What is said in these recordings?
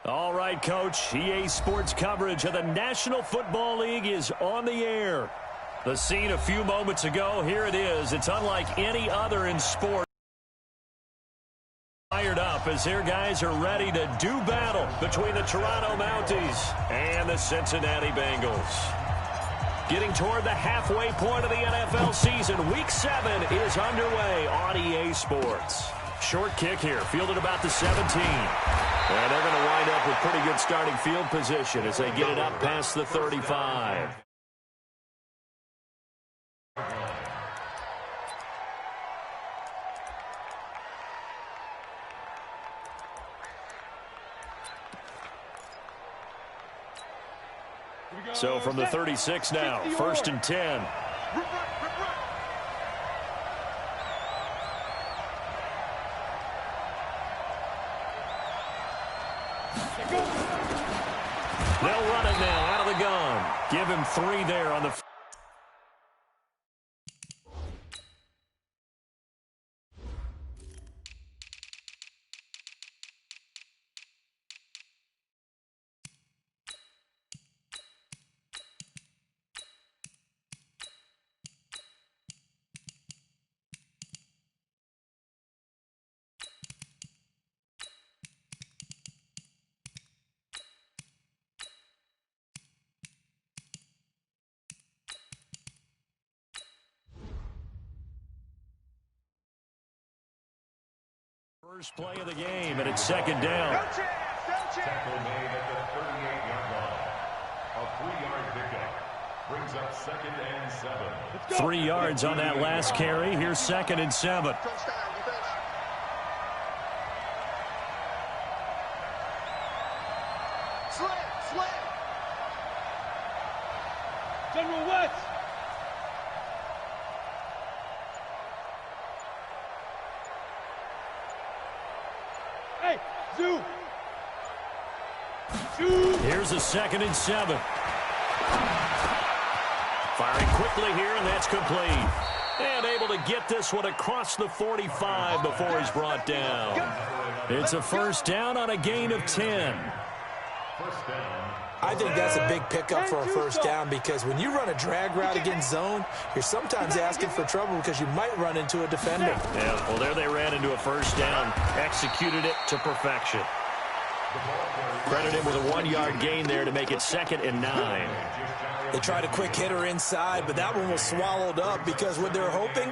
All right, Coach. EA Sports coverage of the National Football League is on the air. The scene a few moments ago, here it is. It's unlike any other in sport. Fired up as their guys are ready to do battle between the Toronto Mounties and the Cincinnati Bengals. Getting toward the halfway point of the NFL season, Week 7 is underway on EA Sports. Short kick here, fielded about the 17. And they're going to wind up with pretty good starting field position as they get it up past the 35. So from the 36 now, 1st and 10. They'll run it now out of the gun. Give him 3 there on the... First play of the game, and it's 2nd down. Tackle made at the 38-yard line. A 3-yard pickup brings up 2nd and 7. 3 yards on that last carry. Here's 2nd and 7. Slant. General West. Hey, Zoo. Here's a 2nd and 7. Firing quickly here, and that's complete. And able to get this one across the 45 before he's brought down. It's a 1st down on a gain of 10. I think that's a big pickup for a 1st down because when you run a drag route against zone, you're sometimes asking for trouble because you might run into a defender. Yeah, well, there they ran into a 1st down, executed it to perfection. Credit him with a 1-yard gain there to make it 2nd and 9. They tried a quick hitter inside, but that one was swallowed up because what they're hoping,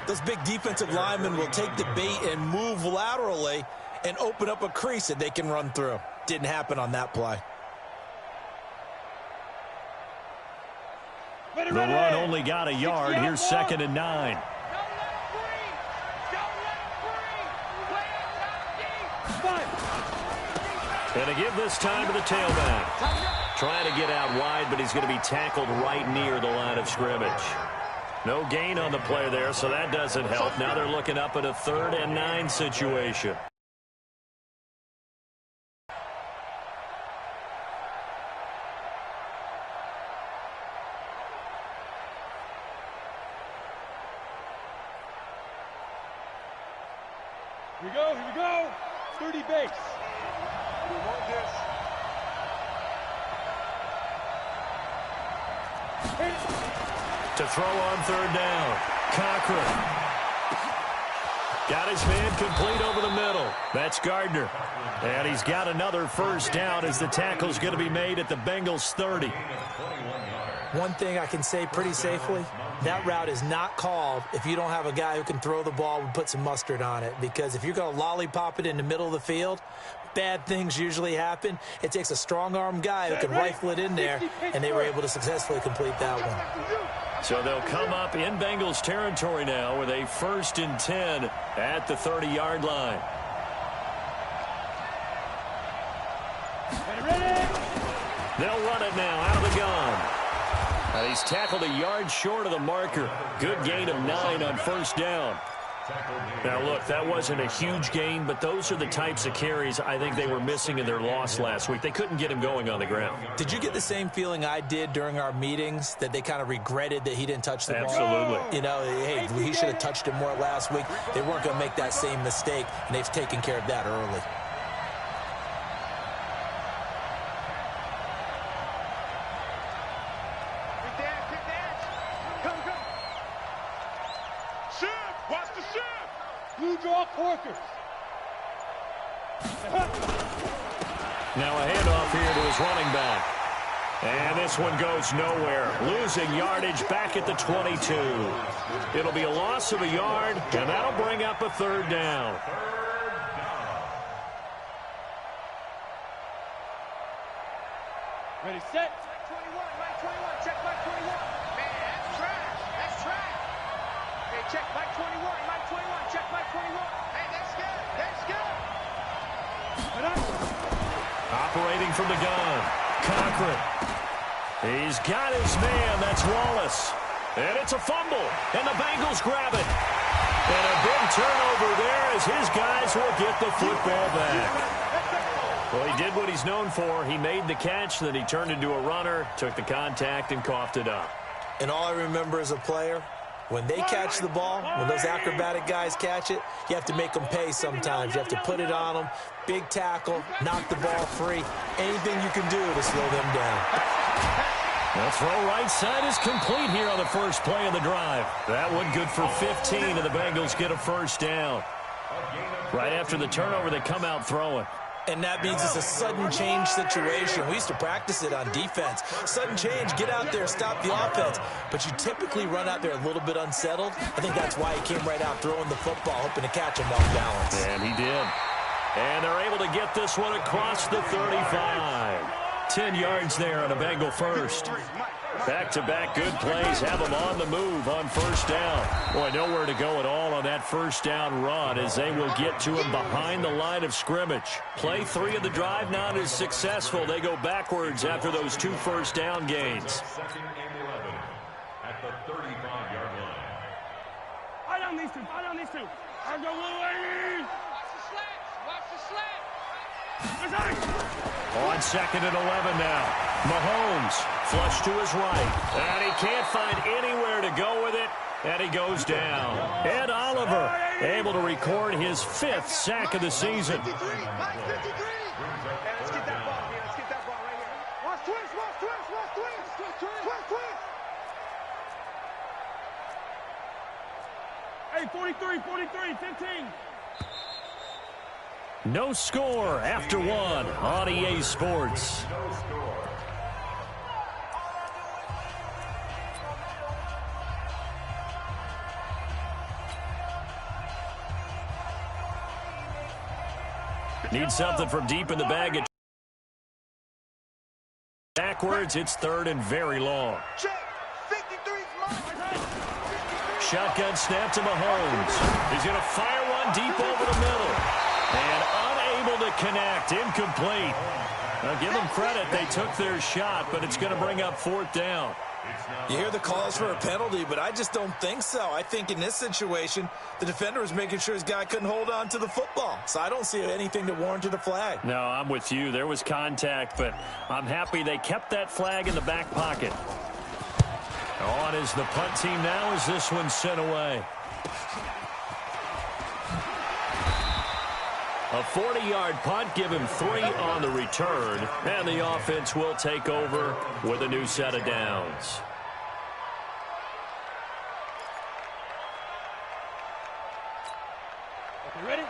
those big defensive linemen will take the bait and move laterally and open up a crease that they can run through. Didn't happen on that play. The run only got a yard. Here's 2nd and 9. And a give this time to the tailback. Trying to get out wide, but he's going to be tackled right near the line of scrimmage. No gain on the play there, so that doesn't help. Now they're looking up at a 3rd and 9 situation. Here we go. 30 base. We want this. To throw on 3rd down. Cochran. Got his man complete over the middle. That's Gardner. And he's got another 1st down as the tackle's going to be made at the Bengals 30. One thing I can say pretty safely, that route is not called if you don't have a guy who can throw the ball and put some mustard on it. Because if you're going to lollipop it in the middle of the field, bad things usually happen. It takes a strong-arm guy who can rifle it in there, and they were able to successfully complete that one. So they'll come up in Bengals territory now with a 1st and 10 at the 30-yard line. They'll run it now out of the gun. He's tackled a yard short of the marker. Good gain of 9 on 1st down. Now, look, that wasn't a huge gain, but those are the types of carries I think they were missing in their loss last week. They couldn't get him going on the ground. Did you get the same feeling I did during our meetings, that they kind of regretted that he didn't touch the ball? Absolutely. You know, hey, he should have touched it more last week. They weren't going to make that same mistake, and they've taken care of that early. Stop workers. Now a handoff here to his running back. And this one goes nowhere. Losing yardage back at the 22. It'll be a loss of a yard, and that'll bring up a third down. Ready, set. 21, Mike 21, check Mike 21. Man, that's trash. That's trash. Hey, check Mike 21, Mike 21, check Mike 21. Hey, that's good. That's good. Operating from the gun. Cochran. He's got his man. That's Wallace. And it's a fumble. And the Bengals grab it. And a big turnover there as his guys will get the football back. Well, he did what he's known for. He made the catch, then he turned into a runner, took the contact, and coughed it up. And all I remember as a player, when they catch the ball, when those acrobatic guys catch it, you have to make them pay sometimes. You have to put it on them, big tackle, knock the ball free, anything you can do to slow them down. The throw right side is complete here on the first play of the drive. That one good for 15, and the Bengals get a first down. Right after the turnover, they come out throwing. And that means it's a sudden change situation. We used to practice it on defense. Sudden change, get out there, stop the offense. But you typically run out there a little bit unsettled. I think that's why he came right out throwing the football, hoping to catch him off balance. And he did. And they're able to get this one across the 35. 10 yards there on a Bengal first. Back-to-back good plays have them on the move on first down. Boy, nowhere to go at all on that first down run as they will get to him behind the line of scrimmage. Play 3 of the drive not as successful. They go backwards after those 2 first down gains. Second and 11 at the 35-yard line. Fight on these two. Fight on these two. I'll go away. Watch the slats. Watch the slats. On second and 11 now. Mahomes flush to his right. And he can't find anywhere to go with it. And he goes down. Ed Oliver able to record his 5th sack of the season. 53. Mike 53. Hey, let's get that ball here. Let's get that ball right here. Watch twist. Watch twist. Watch twist. Twist. Twist. Hey, 43, 43, 15. No score after 1 on EA Sports. No score. Need something from deep in the bag. Backwards, it's third and very long. Check. 53's mine. Shotgun snap to Mahomes. He's going to fire one deep over the middle. And unable to connect. Incomplete. Now, give them credit. They took their shot, but it's going to bring up 4th down. You hear the calls for a penalty, but I just don't think so. I think in this situation, the defender was making sure his guy couldn't hold on to the football. So I don't see anything that warranted a flag. No, I'm with you. There was contact, but I'm happy they kept that flag in the back pocket. On is the punt team now as this one's sent away. A 40-yard punt, give him 3 on the return, and the offense will take over with a new set of downs.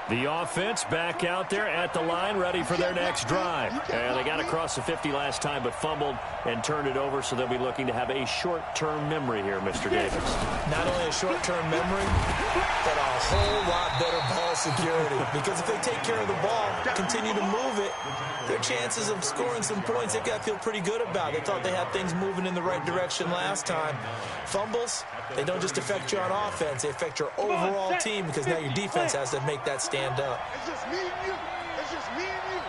The offense back out there at the line, ready for their next drive. And they got across the 50 last time, but fumbled and turned it over, so they'll be looking to have a short-term memory here, Mr. Davis. Not only a short-term memory, but a whole lot better ball security. Because if they take care of the ball, continue to move it, their chances of scoring some points, they've got to feel pretty good about. They thought they had things moving in the right direction last time. Fumbles, they don't just affect you on offense, they affect your overall team because now your defense has to make that stand up. It's just me and you. It's just me and you.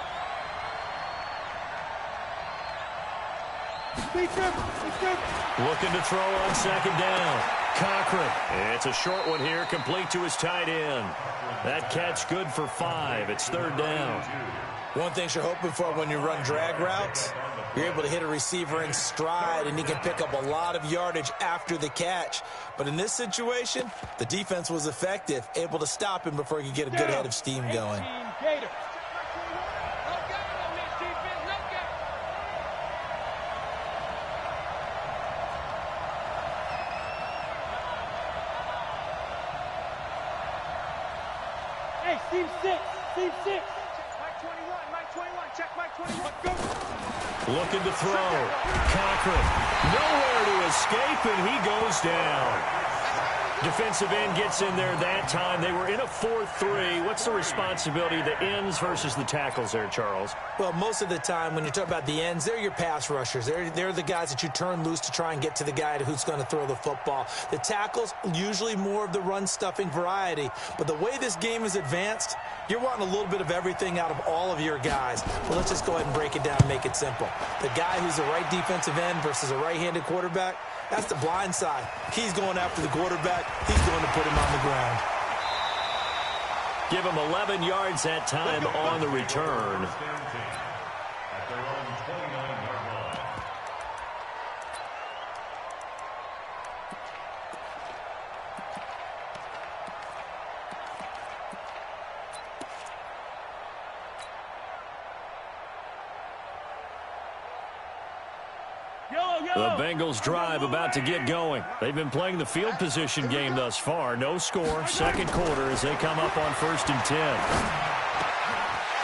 Looking to throw on second down. Cochran. It's a short one here, complete to his tight end. That catch good for 5. It's 3rd down. One thing you're hoping for when you run drag routes, you're able to hit a receiver in stride, and he can pick up a lot of yardage after the catch. But in this situation, the defense was effective, able to stop him before he could get a good head of steam going. Gator. Hey, Steve 6. Steve 6. Mike 21. Mike 21. Check Mike 21. Go. Looking to throw. Cochran. Nowhere to escape, and he goes down. Defensive end gets in there that time. They were in a 4-3. What's the responsibility of the ends versus the tackles there, Charles? Well, most of the time when you talk about the ends, they're your pass rushers. They're the guys that you turn loose to try and get to the guy who's going to throw the football. The tackles, usually more of the run-stuffing variety. But the way this game is advanced, you're wanting a little bit of everything out of all of your guys. But let's just go ahead and break it down and make it simple. The guy who's a right defensive end versus a right-handed quarterback, that's the blind side. He's going after the quarterback. He's going to put him on the ground. Give him 11 yards that time on the return. At their own 29-yard line. The Bengals drive about to get going. They've been playing the field position game thus far. No score. Second quarter as they come up on 1st and 10.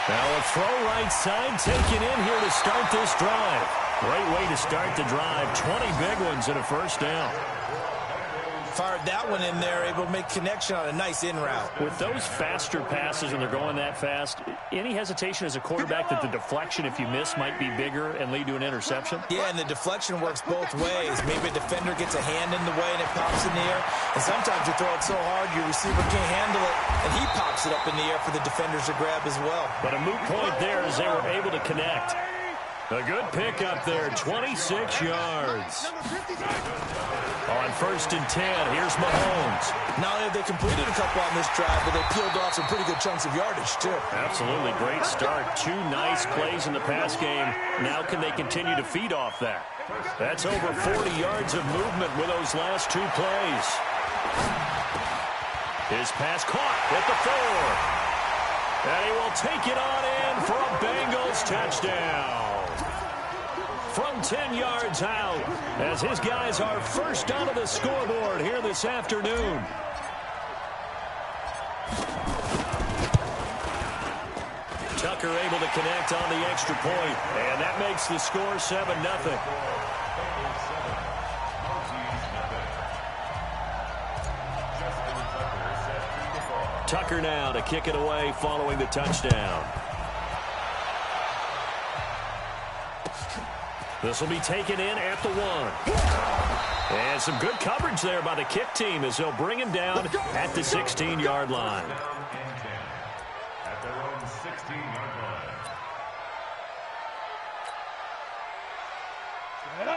Now a throw right side taken in here to start this drive. Great way to start the drive. 20 big ones and a first down. Fired that one in there, able to make connection on a nice in route. With those faster passes when they're going that fast, any hesitation as a quarterback that the deflection, if you miss, might be bigger and lead to an interception? Yeah, and the deflection works both ways. Maybe a defender gets a hand in the way and it pops in the air. And sometimes you throw it so hard your receiver can't handle it, and he pops it up in the air for the defenders to grab as well. But a moot point there as they were able to connect. A good pickup there, 26 yards. On 1st and 10, here's Mahomes. Not only have they completed a couple on this drive, but they peeled off some pretty good chunks of yardage, too. Absolutely great start. 2 nice plays in the pass game. Now can they continue to feed off that? That's over 40 yards of movement with those last 2 plays. His pass caught at the 4. And he will take it on in for a Bengals touchdown. From 10 yards out, as his guys are first onto the scoreboard here this afternoon. Tucker able to connect on the extra point, and that makes the score 7-0. Tucker now to kick it away following the touchdown. This will be taken in at the 1. And some good coverage there by the kick team as they'll bring him down at the 16-yard line. At their own 16-yard line.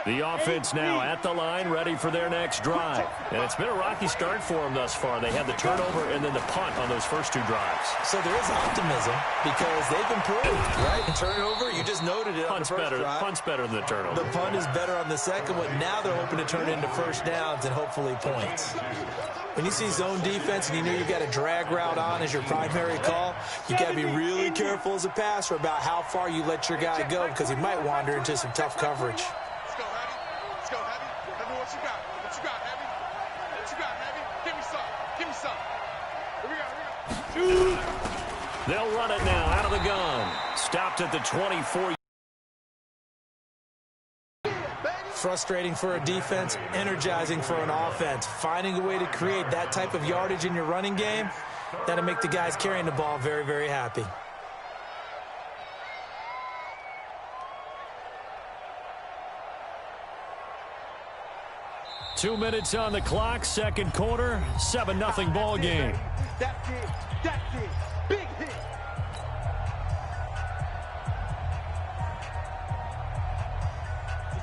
The offense now at the line, ready for their next drive. And it's been a rocky start for them thus far. They had the turnover and then the punt on those first 2 drives. So there is optimism because they've improved, right? And turnover, you just noted it on the first drive. Punt's better than the turnover. The punt is better on the second one. Now they're hoping to turn it into first downs and hopefully points. When you see zone defense and you know you've got a drag route on as your primary call, you got to be really careful as a passer about how far you let your guy go because he might wander into some tough coverage. They'll run it now out of the gun. Stopped at the 24. Frustrating for a defense, energizing for an offense. Finding a way to create that type of yardage in your running game, that'll make the guys carrying the ball very, very happy. Two minutes on the clock, second quarter, 7-0 ball game. That's it. That's it. Big hit.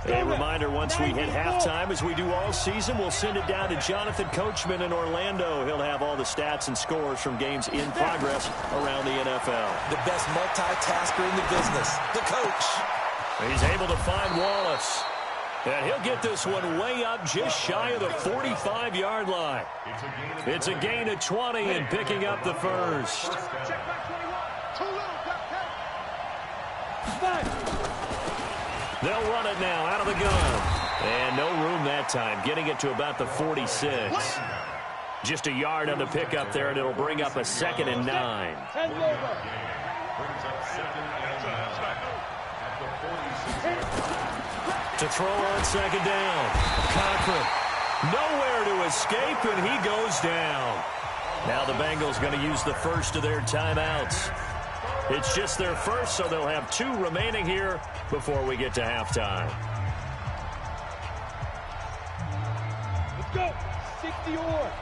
A reminder, once we hit halftime, as we do all season, we'll send it down to Jonathan Coachman in Orlando. He'll have all the stats and scores from games in progress around the NFL. The best multitasker in the business, the coach. He's able to find Wallace. And he'll get this one way up just shy of the 45-yard line. It's a gain of 20 and picking up the first. They'll run it now out of the gun. And no room that time, getting it to about the 46. Just a yard on the pickup there, and it'll bring up a 2nd and 9. Brings up 2nd and 9 at the 46. To throw on 2nd down. Cochran. Nowhere to escape, and he goes down. Now the Bengals going to use the first of their timeouts. It's just their first, so they'll have 2 remaining here before we get to halftime. Let's go. 60 or.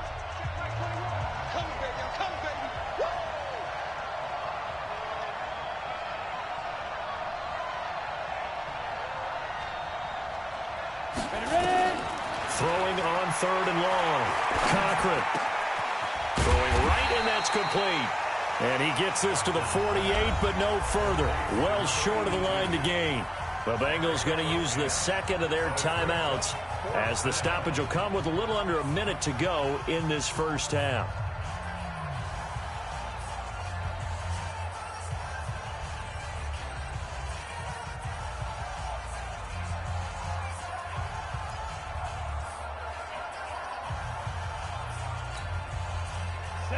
Come, baby. Come, baby. Woo! Ready? Throwing on 3rd and long. Cochran. Throwing right, and that's complete. And he gets this to the 48, but no further. Well short of the line to gain. The Bengals going to use the 2nd of their timeouts, as the stoppage will come with a little under a minute to go in this first half.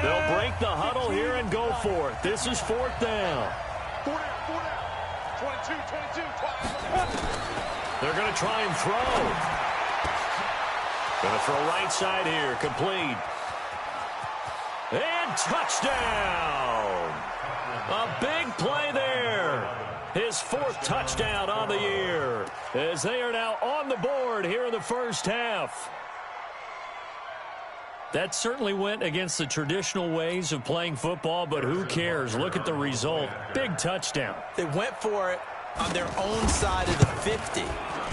They'll break the huddle here and go for it. This is 4th down. 4 down. 22, 22, 12. They're going to try and throw. Going to throw right side here. Complete. And touchdown. A big play there. His 4th touchdown on the year, as they are now on the board here in the first half. That certainly went against the traditional ways of playing football, but who cares? Look at the result. Big touchdown. They went for it on their own side of the 50.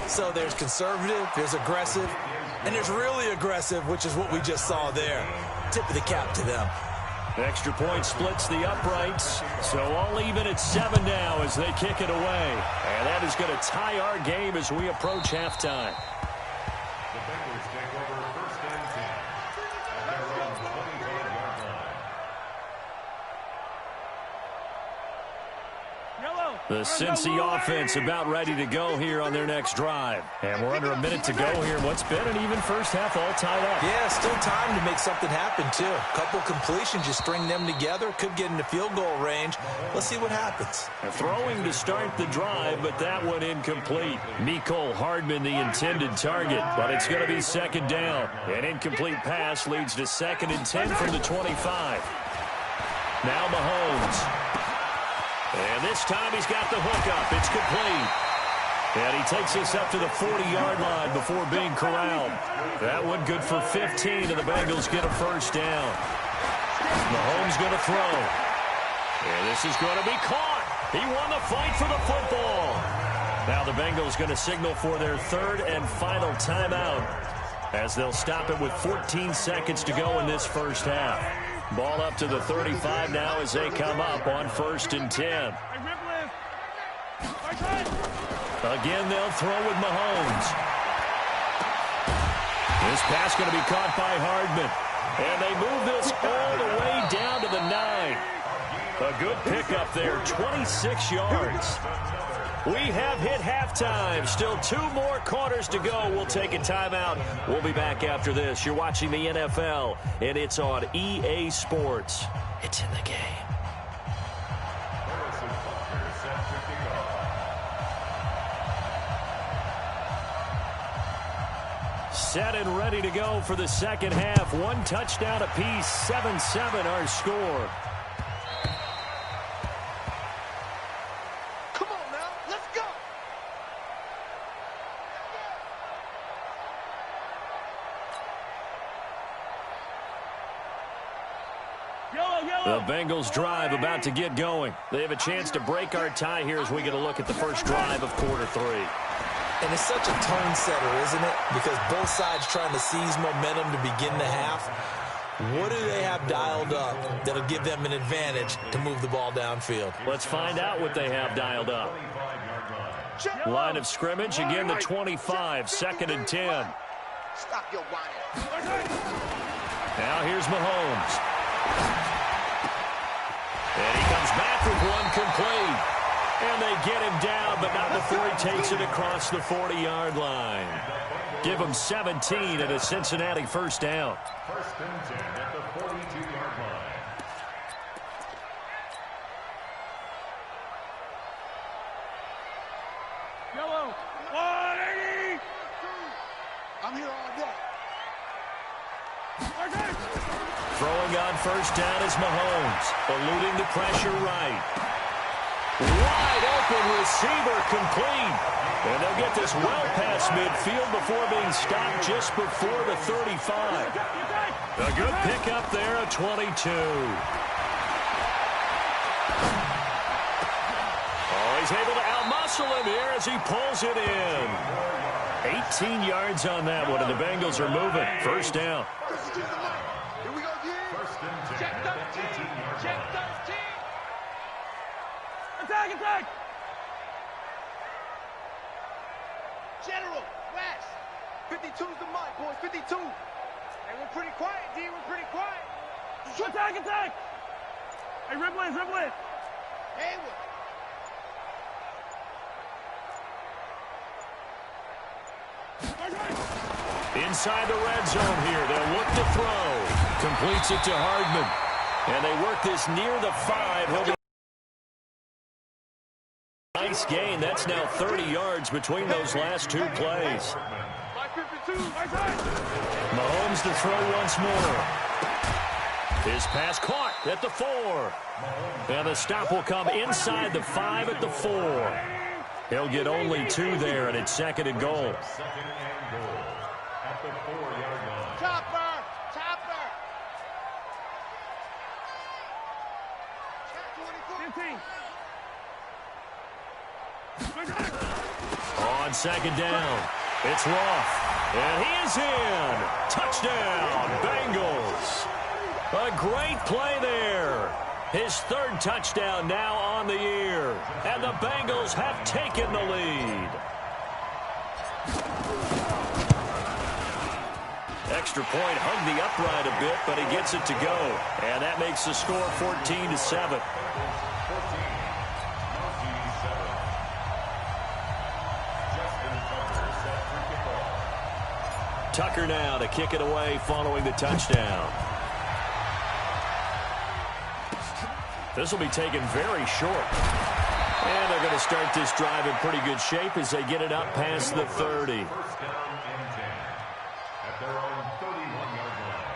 So there's conservative, there's aggressive, and there's really aggressive, which is what we just saw there. Tip of the cap to them. Extra point splits the uprights, so all even at 7 now as they kick it away. And that is going to tie our game as we approach halftime. The Bengals take over 1st and 10 at their own 25-yard line. The Cincy offense about ready to go here on their next drive. And we're under a minute to go here. What's been an even first half all tied up. Yeah, still time to make something happen, too. Couple completions, you string them together, could get into field goal range. Let's see what happens. Throwing to start the drive, but that one incomplete. Mecole Hardman the intended target, but it's going to be 2nd down. An incomplete pass leads to 2nd and 10 from the 25. Now Mahomes. And this time he's got the hook up. It's complete. And he takes this up to the 40-yard line before being corralled. That one good for 15, and the Bengals get a first down. Mahomes going to throw. And this is going to be caught. He won the fight for the football. Now the Bengals going to signal for their 3rd and final timeout, as they'll stop it with 14 seconds to go in this first half. Ball up to the 35 now as they come up on 1st and 10. Again, they'll throw with Mahomes. This pass going to be caught by Hardman. And they move this all the way down to the 9. A good pickup there, 26 yards. We have hit halftime. Still 2 more quarters to go. We'll take a timeout. We'll be back after this. You're watching the NFL, and it's on EA Sports. It's in the game. Set and ready to go for the second half. 1 touchdown apiece, 7-7 our score. The Bengals drive about to get going. They have a chance to break our tie here as we get a look at the first drive of quarter 3. And it's such a tone setter, isn't it? Because both sides trying to seize momentum to begin the half. What do they have dialed up that'll give them an advantage to move the ball downfield? Let's find out what they have dialed up. Line of scrimmage, again the 25, 2nd and 10. Stop your whining. Now here's Mahomes. And he comes back with one complete. And they get him down, but not before he takes it across the 40-yard line. Give him 17 and a Cincinnati first down. First and 10 at the 42-yard line. Yellow. 180. I'm here all day. Throwing on first down is Mahomes, eluding the pressure right. Wide open receiver complete. And they'll get this well past midfield before being stopped just before the 35. A good pickup there at 22. Oh, he's able to outmuscle him here as he pulls it in. 18 yards on that one, and the Bengals are moving. First down. Here we go again. First and 10 Check at the 13. 18-yard Check line. 13. Attack, attack. General, West. 52's the mic, boys. 52. Hey, we're pretty quiet, D. We're pretty quiet. Attack, attack. Hey, Ripley, Ripley. Haywood. Inside the red zone here. They'll look to throw. Completes it to Hardman. And they work this near the 5. He'll be nice gain. That's now 30 yards between those last two plays. My 52. Mahomes to throw once more. His pass caught at the 4. And the stop will come inside the 5 at the 4. He'll get only 2 there, and it's second and goal. Second and goal at the 4-yard line. Chopper. Chopper. Check 24. 15. On second down, it's Roth. And he is in. Touchdown, Bengals. A great play there. His third touchdown now on the year. And the Bengals have taken the lead. Extra point hung the upright a bit, but he gets it to go. And that makes the score 14-7. Tucker now to kick it away following the touchdown. This will be taken very short. And they're going to start this drive in pretty good shape as they get it up past the 30. First down and 10 at their own 31-yard line.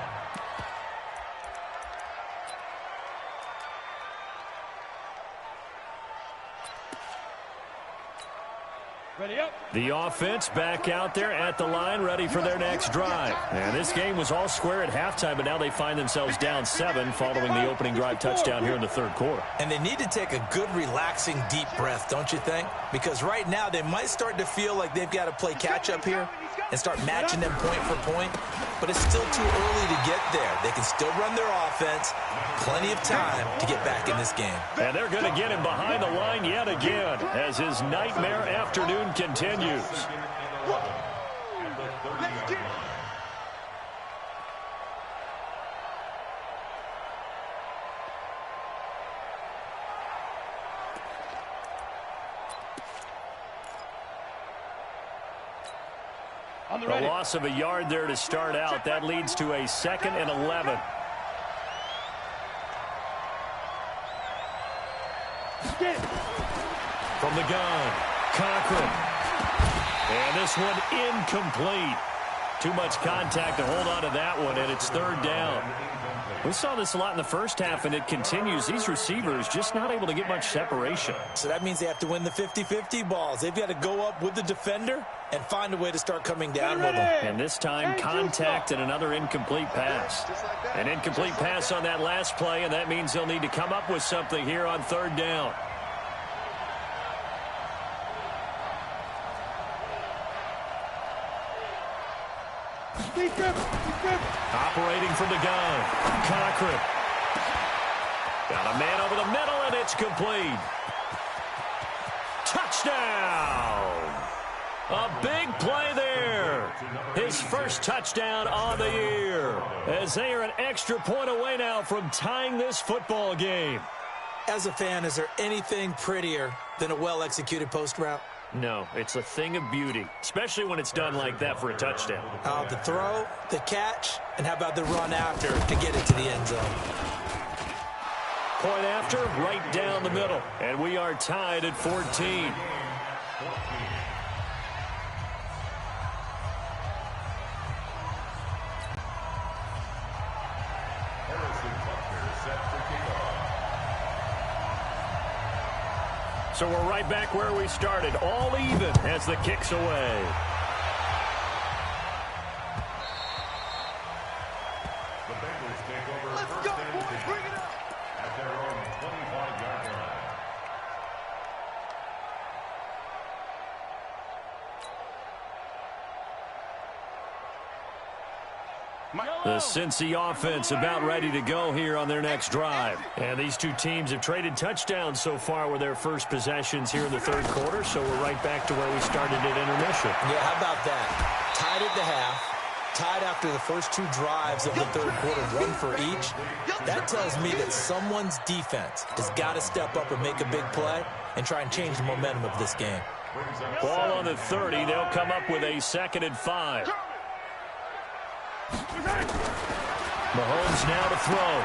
Ready up. The offense back out there at the line, ready for their next drive. And this game was all square at halftime, but now they find themselves down 7 following the opening drive touchdown here in the third quarter. And they need to take a good, relaxing, deep breath, don't you think? Because right now they might start to feel like they've got to play catch-up here and start matching them point for point. But it's still too early to get there. They can still run their offense. Plenty of time to get back in this game. And they're going to get him behind the line yet again as his nightmare afternoon continues. A loss of a yard there to start out. That leads to a 2nd and 11. From the gun, Cochran. And this one incomplete. Too much contact to hold on to that one, and it's third down. We saw this a lot in the first half, and it continues. These receivers just not able to get much separation. So that means they have to win the 50-50 balls. They've got to go up with the defender and find a way to start coming down with them. And this time, contact and another incomplete pass. An incomplete pass on that last play, and that means they'll need to come up with something here on third down. Operating from the gun, Cochran. Got a man over the middle, and it's complete. Touchdown! A big play there. His first touchdown on the year. As they are an extra point away now from tying this football game. As a fan, is there anything prettier than a well-executed post route? No, it's a thing of beauty, especially when it's done like that for a touchdown. The throw, the catch, and how about the run after to get it to the end zone? Point after, right down the middle. And we are tied at 14. So we're right back where we started, all even as the kick's away. The Bengals take over first and 10 at their own 25-yard line. The Cincy offense about ready to go here on their next drive. And these two teams have traded touchdowns so far with their first possessions here in the third quarter, so we're right back to where we started at intermission. Yeah, how about that? Tied at the half, tied after the first two drives of the third quarter, one for each. That tells me that someone's defense has got to step up and make a big play and try and change the momentum of this game. Ball on the 30. They'll come up with a 2nd and 5. Mahomes now to throw.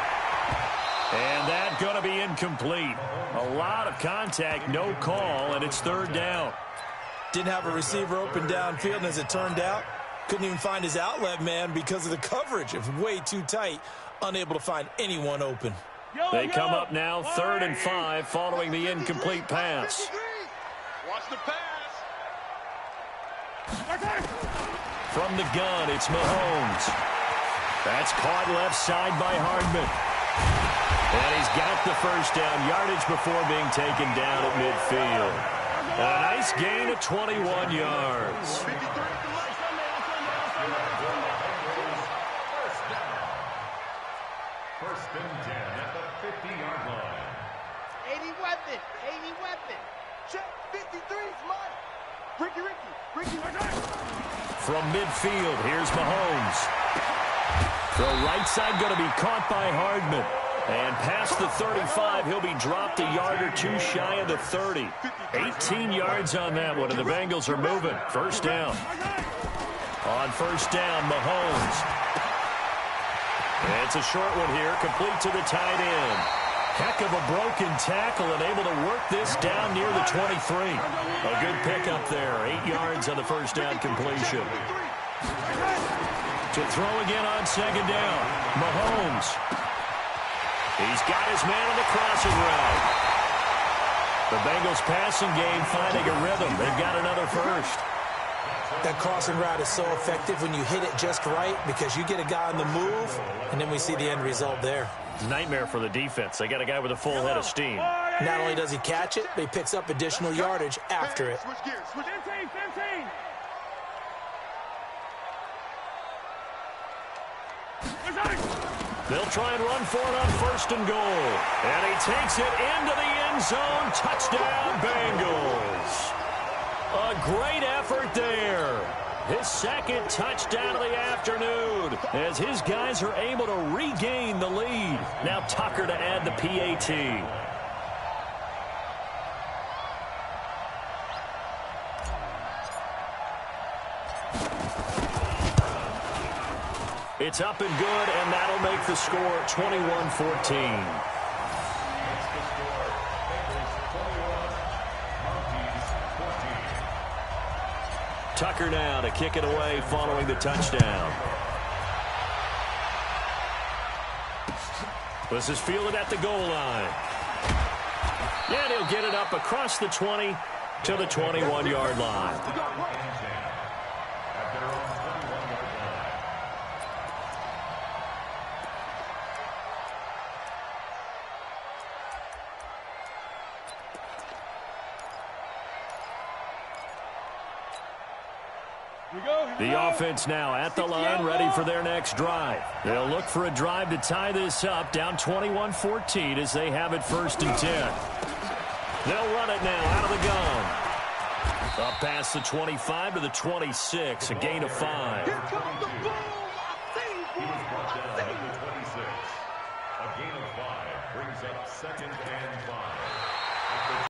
And that's going to be incomplete. A lot of contact, no call, and it's third down. Didn't have a receiver open downfield, and as it turned out, couldn't even find his outlet man because of the coverage. It was way too tight, unable to find anyone open. They come up now 3rd and 5 following the incomplete pass. Watch the pass. From the gun, it's Mahomes. That's caught left side by Hardman. And he's got the first down, yardage before being taken down at midfield. A nice gain of 21 yards. First and 10 at the 50-yard line. 80 weapon. Check 53's mine. Ricky. From midfield, here's Mahomes. The right side going to be caught by Hardman. And past the 35, he'll be dropped a yard or two shy of the 30. 18 yards on that one, and the Bengals are moving. First down. On first down, Mahomes. It's a short one here, complete to the tight end. Heck of a broken tackle and able to work this down near the 23. A good pickup there, 8 yards on the first down completion. To throw again on second down, Mahomes. He's got his man on the crossing route. The Bengals passing game finding a rhythm. They've got another first. That crossing route is so effective when you hit it just right because you get a guy on the move, and then we see the end result there. Nightmare for the defense. They got a guy with a full head of steam. Not only does he catch it, but he picks up additional yardage after it. Switch gears. 15. They'll try and run for it on first and goal. And he takes it into the end zone. Touchdown, Bengals. A great effort there. His second touchdown of the afternoon as his guys are able to regain the lead. Now Tucker to add the PAT. It's up and good, and that'll make the score 21-14. Tucker now to kick it away following the touchdown. This is fielded at the goal line. And he'll get it up across the 20 to the 21-yard line. The offense now at the line, ready for their next drive. They'll look for a drive to tie this up, down 21-14 as they have it first and 10. They'll run it now out of the gun. Up past the 25 to the 26, a gain of 5. Here comes the boom. I see, boy. He was brought down at the 26. A gain of 5. brings up 2nd and 5.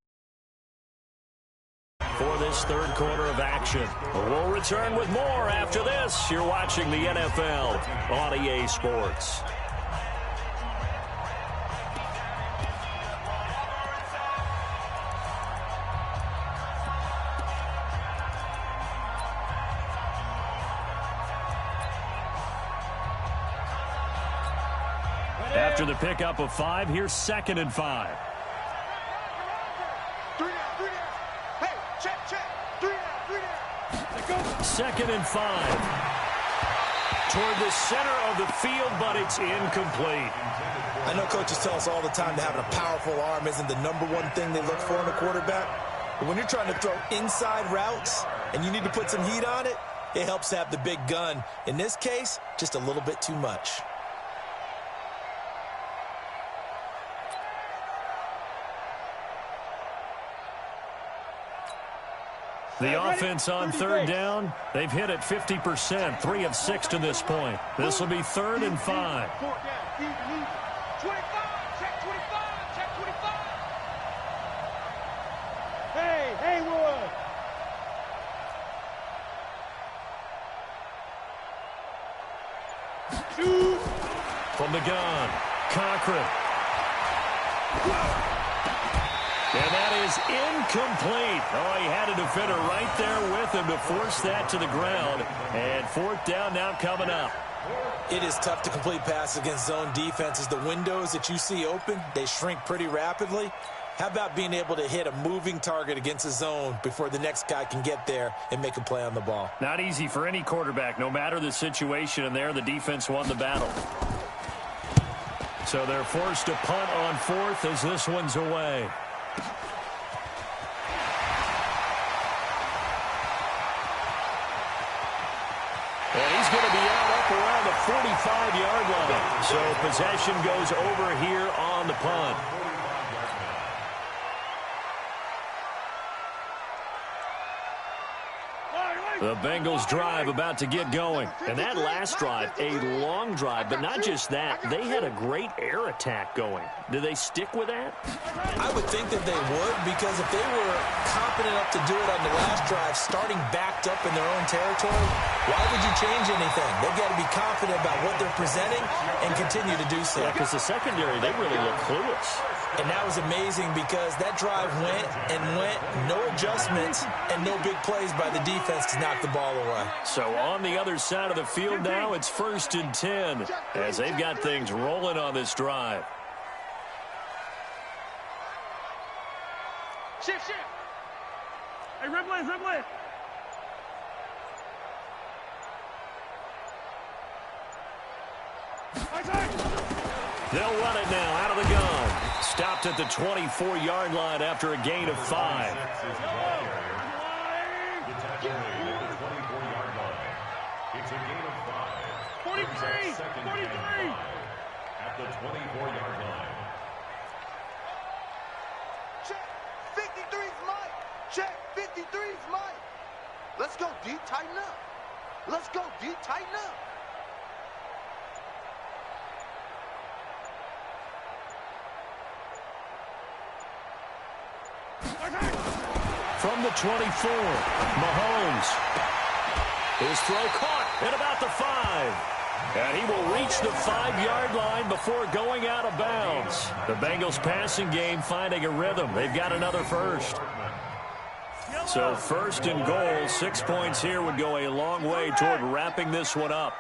For this third quarter of action. We'll return with more after this. You're watching the NFL on EA Sports. After the pickup of 5, here's 2nd and 5. 3 down, 3 down. Hey, check. 3 down. 2nd and 5. Toward the center of the field, but it's incomplete. I know coaches tell us all the time that having a powerful arm isn't the number one thing they look for in a quarterback. But when you're trying to throw inside routes and you need to put some heat on it, it helps to have the big gun. In this case, just a little bit too much. The offense on third down, they've hit it 50%, 3 of 6 to this point. This will be 3rd and 5. 25, check 25, check 25. Hey, Haywood. Shoot. From the gun, Cochran. And that is incomplete. Oh, he had a defender right there with him to force that to the ground. And 4th down now coming up. It is tough to complete passes against zone defenses. The windows that you see open, they shrink pretty rapidly. How about being able to hit a moving target against a zone before the next guy can get there and make a play on the ball? Not easy for any quarterback, no matter the situation. And there, the defense won the battle. So they're forced to punt on 4th as this one's away. And he's going to be out up around the 45-yard line. So possession goes over here on the punt. The Bengals drive about to get going. And that last drive, a long drive, but not just that. They had a great air attack going. Do they stick with that? I would think that they would, because if they were confident enough to do it on the last drive, starting backed up in their own territory, why would you change anything? They've got to be confident about what they're presenting and continue to do so. Yeah, because the secondary, they really look clueless. And that was amazing because that drive went and went, no adjustments and no big plays by the defense to knock the ball away. So on the other side of the field now, it's 1st and 10 as they've got things rolling on this drive. Shift. Hey, Ripley. They'll run it now out of the gun. Stopped at the 24-yard line after a gain of 5. It's a gain of 5. 43. At the 24-yard line. Check. 53's Mike. Check. 53's Mike. Let's go deep, tighten up. Let's go deep, tighten up. From the 24, Mahomes. His throw caught at about the 5. And he will reach the 5-yard line before going out of bounds. The Bengals passing game finding a rhythm. They've got another first. So 1st and goal, 6 points here would go a long way toward wrapping this one up.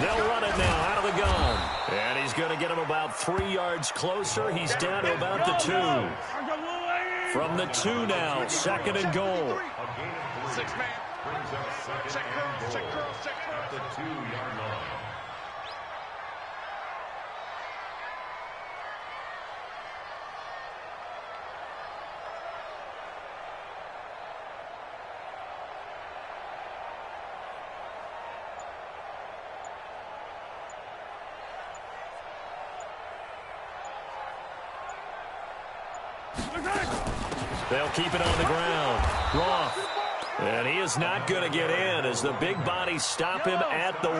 They'll run it now out of the gun. And he's going to get him about 3 yards closer. He's down to about the 2. From the 2 now, 2nd and goal. 6-man. Check curls. At the 2-yard line. They'll keep it on the ground. Roth. And he is not going to get in as the big bodies stop him at the 1.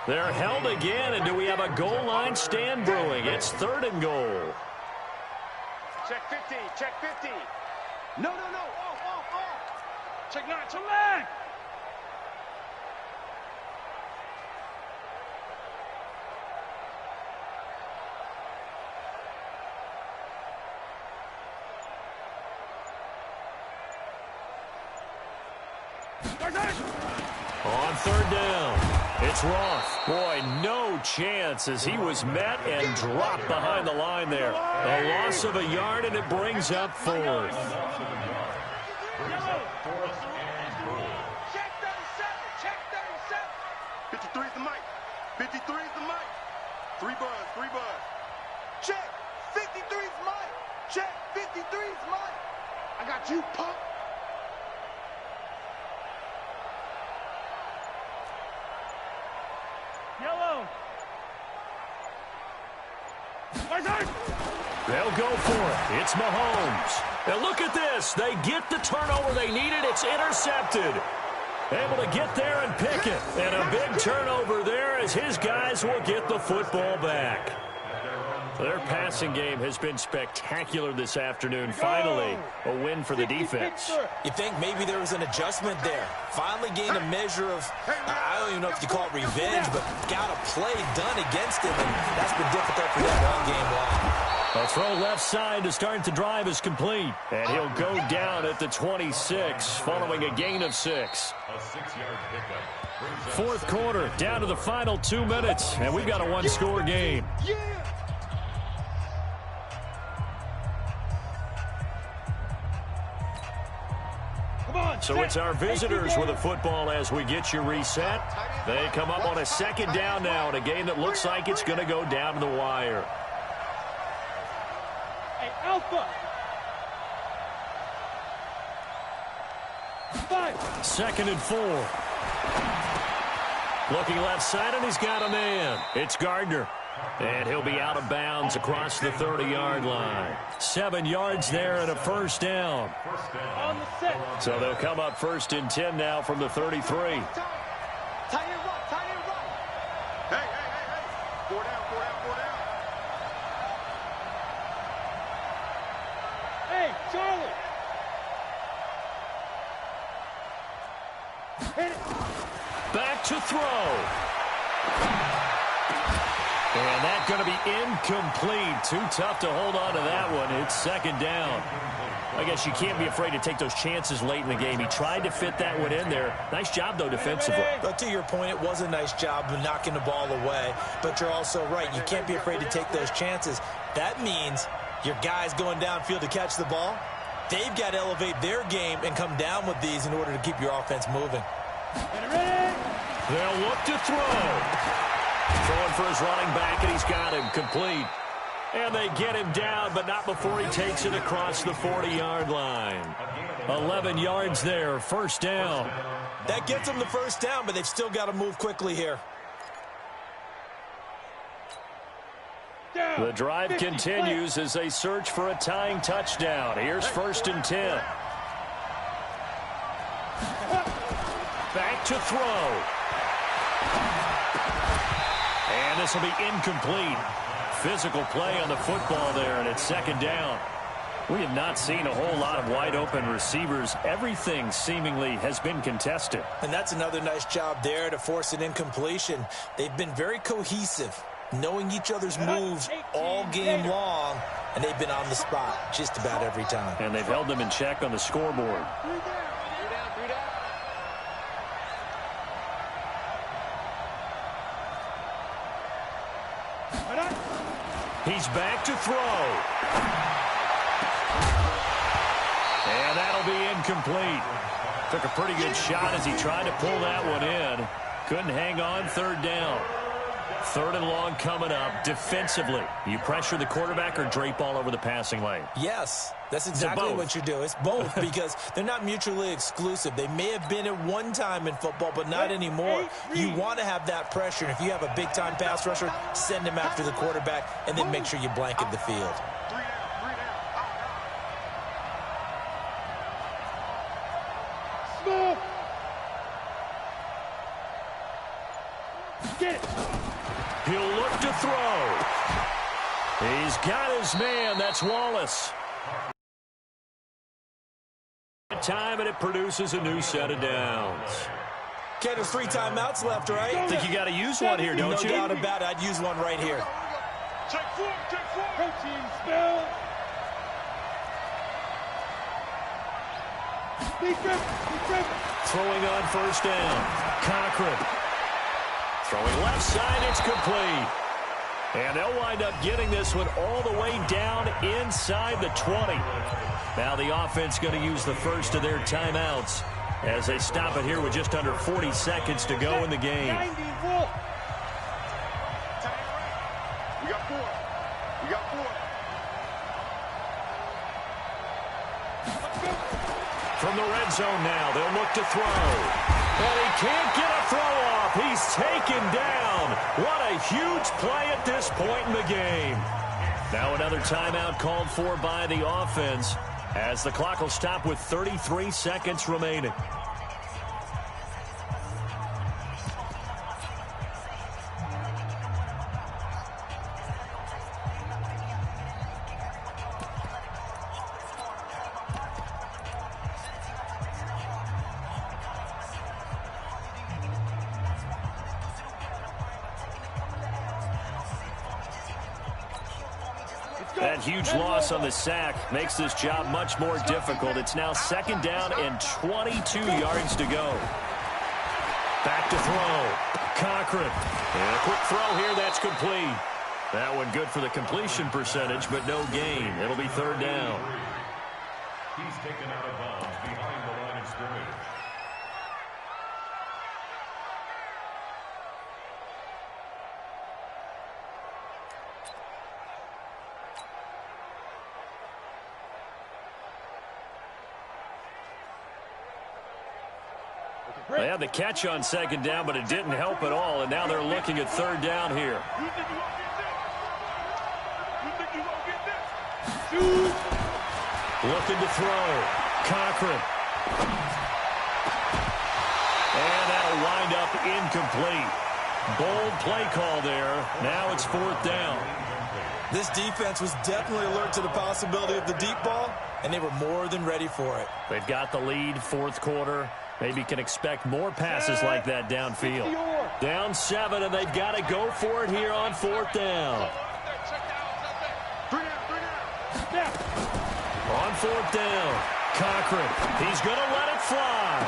They're held again, and do we have a goal line stand brewing? It's 3rd and goal. Check 50. Check 50. No. Off. Check 9. Check leg. On 3rd down, it's Roth. Boy, no chance as he was met and dropped behind the line there. A loss of a yard, and it brings up 4th. Check 37. Check 37. 53 is the mic. 53 is the mic. 3 buzz. Check. 53 is Mike. Check. 53 is Mike. I got you, punk. Yellow. They'll go for it. It's Mahomes. And look at this. They get the turnover they needed. It's intercepted. Able to get there and pick it. And a big turnover there as his guys will get the football back. Their passing game has been spectacular this afternoon. Finally, a win for the defense. You think maybe there was an adjustment there. Finally gained a measure of, I don't even know if you call it revenge, but got a play done against him, and that's been difficult for them all game long. A throw left side to start the drive is complete. And he'll go down at the 26 following a gain of 6. A 6-yard pickup. 4th quarter, down to the final 2 minutes, and we've got a one-score game. So it's our visitors with a football as we get you reset. They come up on a 2nd down now in a game that looks like it's going to go down to the wire. Hey, Alpha. 5. 2nd and 4. Looking left side, and he's got a man. It's Gardner. And he'll be out of bounds across the 30-yard line. 7 yards there and a 1st down. On the set. So they'll come up 1st and 10 now from the 33. Tight end right. Hey. 4 down. Hey, Charlie. Hit it. Back to throw. And that's going to be incomplete. Too tough to hold on to that one. It's 2nd down. I guess you can't be afraid to take those chances late in the game. He tried to fit that one in there. Nice job, though, defensively. But to your point, it was a nice job of knocking the ball away. But you're also right. You can't be afraid to take those chances. That means your guys going downfield to catch the ball, they've got to elevate their game and come down with these in order to keep your offense moving. They'll look to throw. Throwing for his running back, and he's got him complete. And they get him down, but not before he takes it across the 40-yard line. 11 yards there, 1st down. That gets them the 1st down, but they've still got to move quickly here. The drive continues as they search for a tying touchdown. Here's 1st and 10. Back to throw. And this will be incomplete. Physical play on the football there, and it's 2nd down. We have not seen a whole lot of wide-open receivers. Everything seemingly has been contested. And that's another nice job there to force an incompletion. They've been very cohesive, knowing each other's moves all game long, and they've been on the spot just about every time. And they've held them in check on the scoreboard. He's back to throw. And that'll be incomplete. Took a pretty good shot as he tried to pull that one in. Couldn't hang on. 3rd down. 3rd and long coming up. Defensively, you pressure the quarterback or drape all over the passing lane? Yes, that's exactly what you do. It's both because they're not mutually exclusive. They may have been at one time in football, but not anymore. You want to have that pressure. And if you have a big-time pass rusher, send him after the quarterback and then make sure you blanket the field. Get it. He'll look to throw. He's got his man. That's Wallace. Time, and it produces a new set of downs. Ken, there's 3 timeouts left, right? I think you got to use one here, don't you? No doubt about it. I'd use one right here. Check 4, check 4. Protein spell. Defense. Throwing on first down. Cochran. Throwing left side, it's complete. And they'll wind up getting this one all the way down inside the 20. Now the offense going to use the first of their timeouts as they stop it here with just under 40 seconds to go in the game. 90 wolf. We got 4. We got 4. From the red zone now, they'll look to throw. And he can't get a throw off. He's taken down. What a huge play at this point in the game. Now another timeout called for by the offense as the clock will stop with 33 seconds remaining. That huge loss on the sack makes this job much more difficult. It's now second down and 22 yards to go. Back to throw. Cochran. And a quick throw here. That's complete. That one good for the completion percentage, but no gain. It'll be third down. He's taken out of bounds behind the line of scrimmage. They had the catch on second down, but it didn't help at all, and now they're looking at third down here. You think you won't get this? Looking to throw. Cochran. And that'll wind up incomplete. Bold play call there. Now it's fourth down. This defense was definitely alert to the possibility of the deep ball, and they were more than ready for it. They've got the lead, fourth quarter. Maybe can expect more passes like that downfield. Down 7, and they've got to go for it here on fourth down. On fourth down, Cochran. He's going to let it fly.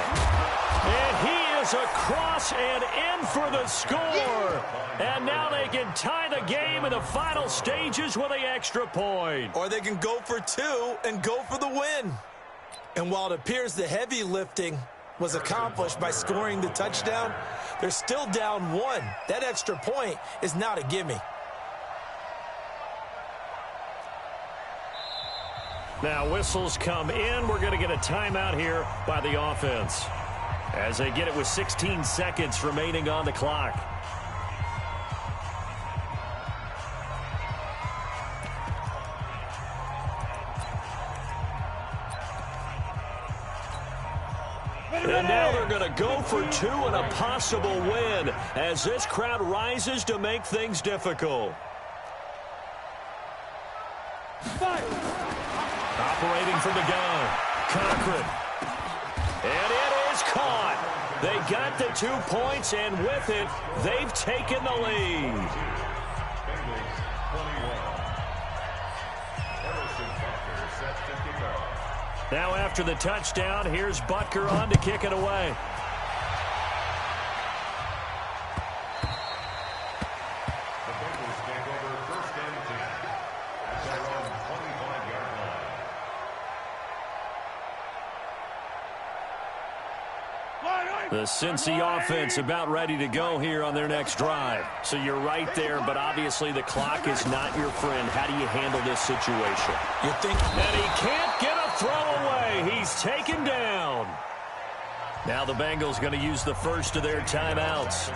And he is across and in for the score. And now they can tie the game in the final stages with the extra point. Or they can go for 2 and go for the win. And while it appears the heavy lifting was accomplished by scoring the touchdown, they're still down 1. That extra point is not a gimme. Now whistles come in. We're going to get a timeout here by the offense as they get it with 16 seconds remaining on the clock. And now they're going to go for 2 and a possible win as this crowd rises to make things difficult. Operating from the gun, Cochran. And it is caught. They got the 2 points, and with it, they've taken the lead. Now after the touchdown, here's Butker on to kick it away. The Bengals take over first and 10 at their own 25-yard line. The Cincy offense about ready to go here on their next drive. So you're right there, but obviously the clock is not your friend. How do you handle this situation? You think? And he can't get a throw away. He's taken down. Now the Bengals going to use the first of their timeouts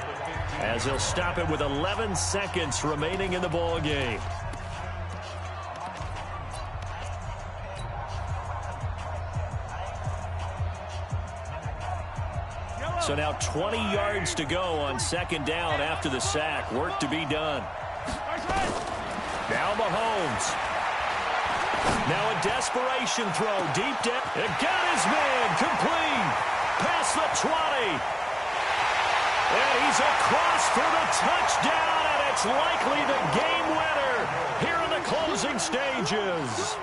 as they'll stop it with 11 seconds remaining in the ball game. So now 20 yards to go on second down after the sack. Work to be done. Now Mahomes. Now a desperation throw. Deep down. It got his man. Complete. Past the 20. And he's across for the touchdown. And it's likely the game winner here in the closing stages.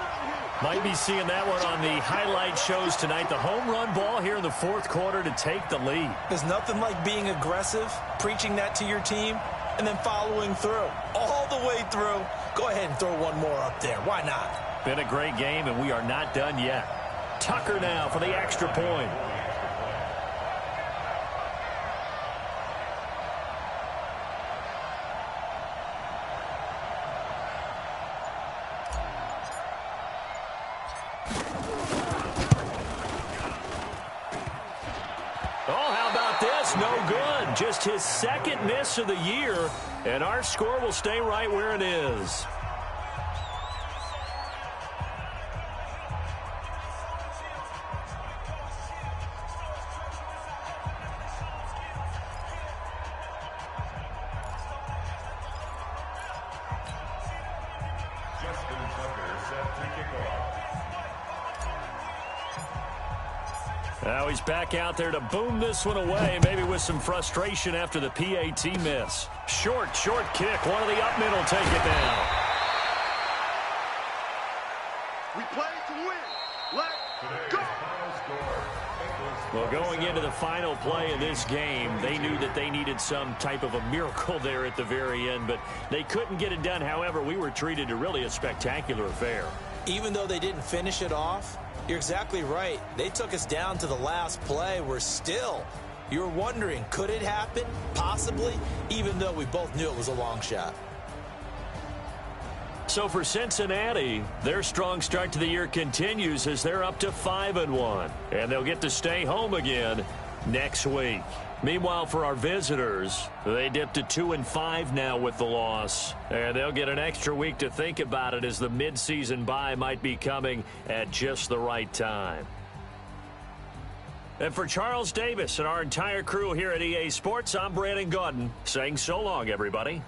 Might be seeing that one on the highlight shows tonight. The home run ball here in the fourth quarter to take the lead. There's nothing like being aggressive, preaching that to your team, and then following through. All the way through. Go ahead and throw one more up there. Why not? Been a great game, and we are not done yet. Tucker now for the extra point. No good. Just his second miss of the year, and our score will stay right where it is. Now he's back out there to boom this one away, maybe with some frustration after the PAT miss. Short kick. One of the up middle take it down. We play to win. Let's go. Well, going into the final play of this game, they knew that they needed some type of a miracle there at the very end, but they couldn't get it done. However, we were treated to really a spectacular affair. Even though they didn't finish it off, you're exactly right. They took us down to the last play. You're wondering, could it happen? Possibly, even though we both knew it was a long shot. So for Cincinnati, their strong start to the year continues as they're up to 5-1. And they'll get to stay home again next week. Meanwhile, for our visitors, they dipped to 2-5 now with the loss. And they'll get an extra week to think about it as the midseason bye might be coming at just the right time. And for Charles Davis and our entire crew here at EA Sports, I'm Brandon Gaudin saying so long, everybody.